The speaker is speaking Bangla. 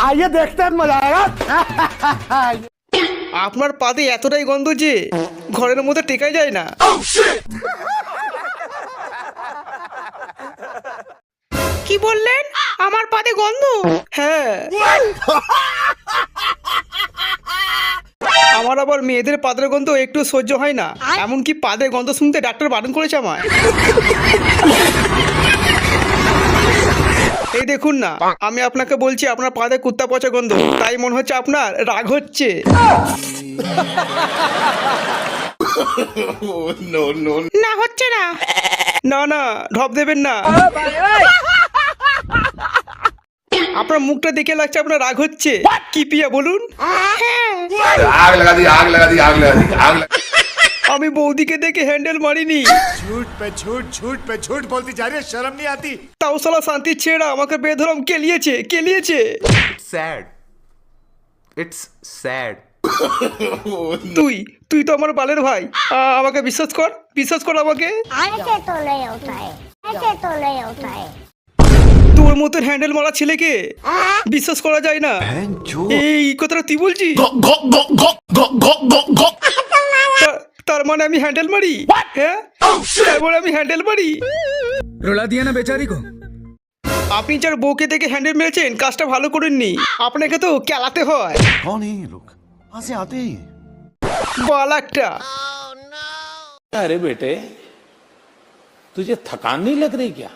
आइए देखते हैं मजा आएगा। আপনার পাতে এতটাই গন্ধ যে ঘরের মধ্যে টেকাই যায় না। কি বললেন? আমার পাতে গন্ধ? হ্যাঁ, আমার আবার মেয়েদের পাদের গন্ধ একটু সহ্য হয় না, এমনকি পাদের গন্ধ শুনতে ডাক্তার বারণ করেছে আমায়। এই দেখুন না, আমি আপনাকে বলছি আপনার পাদে কুত্তা পচা গন্ধ, তাই মনে হচ্ছে আপনার রাগ হচ্ছে। না হচ্ছে না, না না ঢপ দেবেন না। আপনার মুখটা দেখে লাগছে আপনার রাগ হচ্ছে। কি পিয়া বলুন? आग लगा दी आग लगा दी आग लगा दी आग लगा আমি বৌদিকে দেখে হ্যান্ডেল মারিনি, झूठ पे झूठ बोलती जा रही है, शर्म नहीं आती। তাও সালা শান্তির ছেড়া আমাকে বেধরম কেলিয়েছে কেলিয়েছে। sad. It's sad. তুই তুই তো আমার বালের ভাই, আমাকে বিশ্বাস কর, বিশ্বাস কর আমাকে। ऐसे तो नहीं होता है, ऐसे तो नहीं होता है। তোর মতন হ্যান্ডেল মারা ছেলেকে বিশ্বাস করা যায় না। এই কথাটা তুই বলছিস? তার মানে আমি হ্যান্ডেল মারি? হ্যাঁ, তার মানে আমি হ্যান্ডেল মারি? रुला दिया ना बेचारी को। আপনি যার বউকে দেখে হ্যান্ডেল মেরেছেন কাজটা ভালো করেননি, আপনাকে তো কেলাতে হয়। कौन है ये लोग? कहाँ से आते हैं ये? বাল একটা। अरे बेटे तुझे थकान नहीं लग रही क्या?